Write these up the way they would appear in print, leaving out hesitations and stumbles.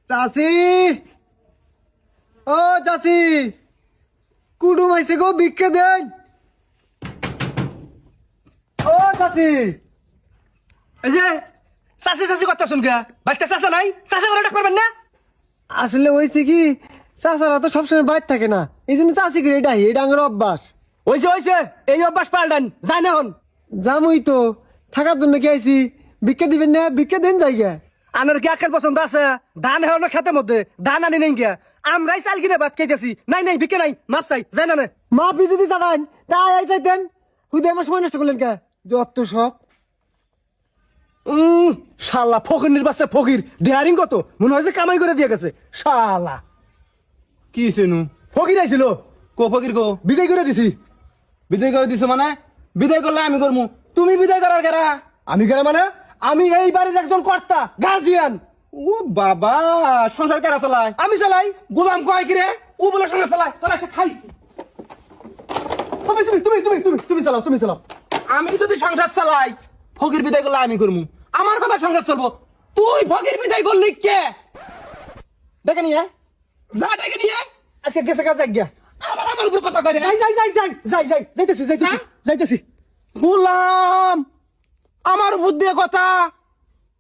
চাচি, ও চাচি, কুটুম আইছে গো, ভিক্ষা দেন। ও চাচি, এই যে চাষি চাষি কথা শুন কে বাচ্চা চাষা নাই চাষা করে ডাক পারবেন না। আসলে হয়েছে কি, চাচারা তো সবসময় বাইর থাকে না, এই জন্য চাচি করে এটা এটা আমার অভ্যাস। হইছে এই অভ্যাস পাল্টান যাই না হন। জামুই তো থাকার জন্য কি আইছি, ভিক্ষা দিবেন না, ভিক্ষা দেন জায়গা। আনার কি আকের পছন্দ আছে? ধান হেন খেতের মধ্যে ধান আনি নেই গিয়া আমরাই চাল কিনে ভাত খাইতেছি। নাই বিকে নাই, মাপ চাই যাই না। মাপি যদি চাবেন তাই আই চাইতেন, হুদে আমার সময় নষ্ট করলেন কে? যত সব শালা ফকির নির্বাচে ফকির ডেয়ারিং কত মনে হয় যে কামাই করে দিয়ে গেছে শালা। কি চেনু ফকির আইছিল, কো ফকির কো বিদায় করে দিছি। বিদায় করে দিছে মানে? বিদায় করলে আমি করমু, তুমি বিদায় করার কেরা? আমি কেন মানে আমি এই বাড়ির একজন কর্তা গার্জিয়ান। ও বাবা, সংসার কেরা চালায়? আমি চালাই। গোলাম কয় কি রে? ও বলে সংসার চালায়, তোরা এসে খাইছি। তুমি চালাও। আমি যদি সংসার চালাই, ফকির বিদায় করলে আমি করমু, আমার কথা সংসার চলবো। তুই ফকির বিদায় করলি কে? দেখে নিয়ে যা, দেখে নিয়ে আজকে গেছে কাজ এক গিয়া। আবার আমার উপর কথা কয় রে। যাইতেছি। গোলাম আমার উপর দিয়ে কথা,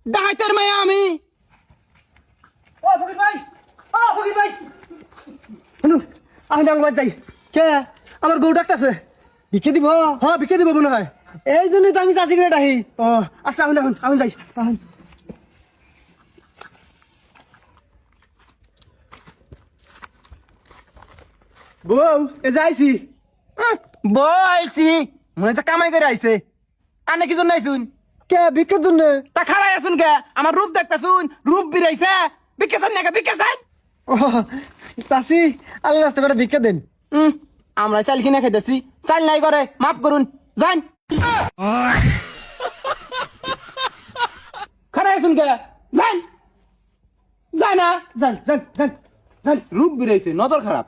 ডাইতের মেয়ে আমি। ও ফকির ভাই শুনুন, আমি ডাঙ্গবাজ যাই। কে? আমার বউ ডাকতেছে। ভিক্ষা দিব। হ্যাঁ বিকে দিব মনে হয়। এই জন্যই তো আমি চাচি করে ডাহি। ও আচ্ছা আমি যাই। বউ এ যাইছি। বইছি মনে হচ্ছে কামাই করে আইছে। আনে কি জন্য আইছুন? কে ভিক্ষার জন্য? তা খারাই আসুন কে? আমার রূপ দেখতেছুন, রূপ বিরাইছে। বিকেছেন নাকি বিকেছেন? ও চাচি, আল্লাহ রাস্তা করে ভিক্ষা দেন। আমরা চাল কিনে খাইতেছি, চাল নাই করে মাফ করুন, যান। খারাই আসুন কে? যান যাই না। যান। রূপ বিরাইছে, নজর খারাপ।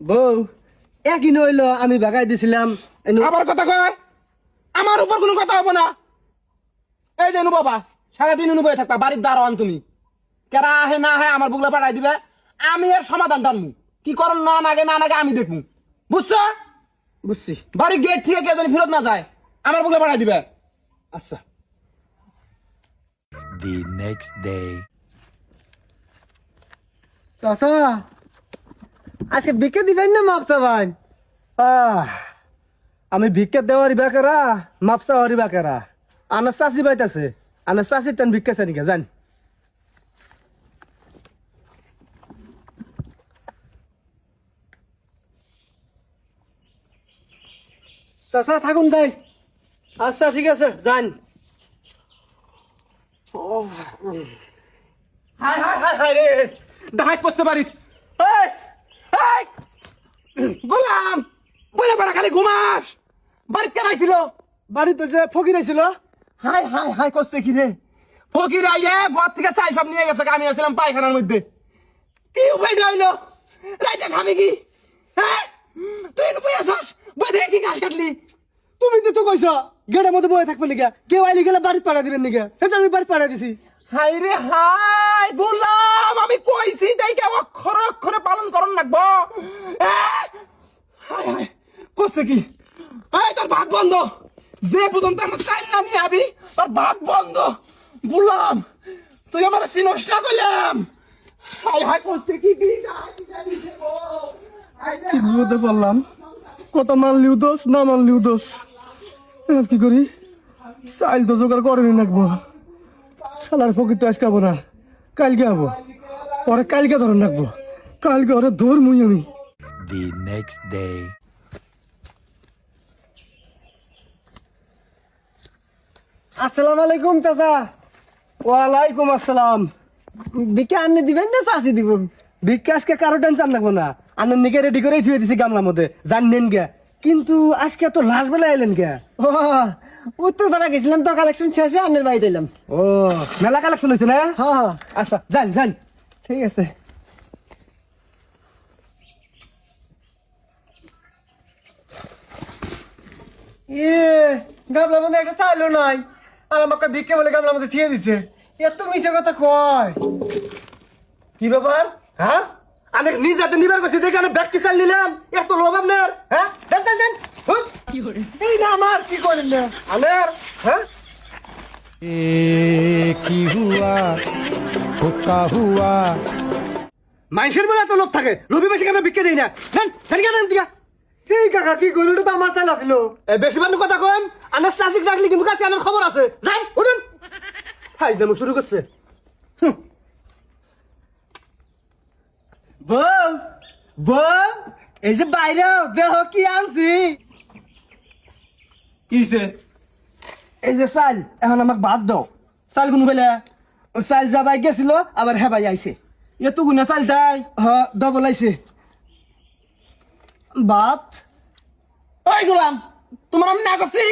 বউ একই নইলো, আমি বাগাই দিছিলাম। আবার কথা কয়, আমার উপর কোনো কথা হবো না। এই যে বাবা, সারাদিন বয়ে থাকবা, বাড়ির দারোয়ান তুমি। কেরা আহে না আহে আমার বুগলা পাঠাই দিবে, আমি এর সমাধান টানমু। কি করন না নাগে আমি দেখমু, বুঝছো? বুঝছি। বাড়ির গেট থেকে কেউ যেন ফেরত না যায়, আমার বুগলা পাঠাই দিবে। আচ্ছা। The next day. চাচা, আজকে ভিক্ষা দিবেন না মাপ চাবেন? আমি ভিক্ষা দেওয়ারি বাকেরা, মাপসা হরি বাকেরা। আনার চাষি বাইতেছে, আনার চাষির টান ভিক্ষা চানিকা জান। চাচা থাকুন যাই। আচ্ছা ঠিক আছে যান। হাই রে, ডাহাই পড়তে বাড়িত। গোলাম বলে পারা খালি ঘুমাস, বাড়িতে কেন আইছিল? বাড়িতে যে ফকির আইছিল। হাই করছে কি রে? ফকির আইয়ে ঘর থেকে চাই সব নিয়ে গেছে, আমি আসছিলাম পায়খানার মধ্যে। কি উপায় হইলো? রাইতে খাবি কি? হ্যাঁ তুই বই আসস, বই দেখে কি ঘাস কাটলি? তুমি তো কইছ গেটের মধ্যে বয়ে থাকবে নাকি, কেউ আইলে গেলে বাড়িতে পাঠা দিবেন নাকি, সেটা আমি বাড়িতে পাঠা দিছি। হাই রে হাই, বললাম আমি কইছি তাইকে অক্ষরে অক্ষরে পালন করন লাগবো। হাই করছে কি? তোর ভাত বন্ধ, যে পর্যন্ত আমার চাইল না নিয়ে আবি তোর ভাত বন্ধ। বললাম তুই আমার চিনস না করলাম। হাই করছে কি? বিপদে পড়লাম, কত মানলিও দোষ, না মানলিও দোষ। এবার কি করি? চাইল তো জোগাড় করেনি রাখবো। শালার ফকির তো আজকে হবো না, কালকে হবো। পরে কালকে ধরে রাখবো, কালকে ওরে ধরমুই আমি। The next day. আসসালামু আলাইকুম চাচা। ওয়ালাইকুম আসসালাম। ভিক্ষা আনলে দিবেন না চাচি দিব? ভিক্ষা আজকে কারো টেনশন লাগবো না, আনন্দ নিকে রেডি করেই থুয়ে দিছি গামলার মধ্যে, জানেন গে। কিন্তু আজকে তো লাশ বেলা এলেন গে? ও উত্তরপাড়া গেছিলাম তো, কালেকশন শেষে আন্নের বাড়িতে এলাম। ও মেলা কালেকশন হয়েছে না? হ্যাঁ আচ্ছা যান। ঠিক আছে। গামলার মধ্যে একটা চাইলো নাই, আর আমাকে ভিক্ষা বলে গামলার মধ্যে থিয়ে দিছে। এত মিছে কথা কয়। কি ব্যাপার হ্যাঁ আমি নিজাতে নিবার গেছি দেখে আমি ব্যক্তি চাল নিলাম এত লোভ আপনার হ্যাঁ দেন দেন দেন হুট। এই না আমার কি করেন না আমার হ্যাঁ কি হুয়া হোকা হুয়া মানুষের বেলা তো লোভ থাকে রবি মাসে আমি বিক্রি দিই না নেন নেন দিয়া এই কাকা কি কইল তো আমার চাল আছিল। বেশি মানুষ কথা কন আনার চাষিক রাখলি কিন্তু কাছে আমার খবর আছে যাই উঠুন হাই দেবো শুরু করছে বউ বউ এই যে বাইরে দেহ কি আনছি। কিছে এই যে চাল এখন আমাকে ভাত দাও চাল কোন বেলে ও চাল যাবাই গেছিল আবার হেবাই আইছে এত গুনে চাল তাই হ ডবল আইছে ভাত ওই গোলাম তোমার আমি না করছি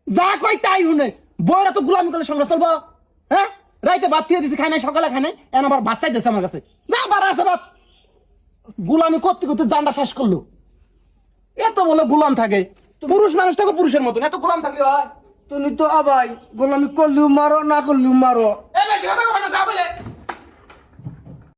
যা কই তাই শুনে বইরা তো গোলামি করলে সংসার চলবো হ্যাঁ রাইতে ভাত খেয়ে দিছি খাই নাই সকালে খাই নাই এখন আবার ভাত চাইতেছে আমার কাছে যা বাড়া আছে ভাত গোলামি করতে করতে জানটা শেষ করলো এত বলে গোলাম থাকে পুরুষ মানুষটাকে পুরুষের মতন এত গোলাম থাকলে হয় তুমি তো আবাই গোলামি করলেও মারো না করলেও মারো এ বেশি কথা কবে না যা বলে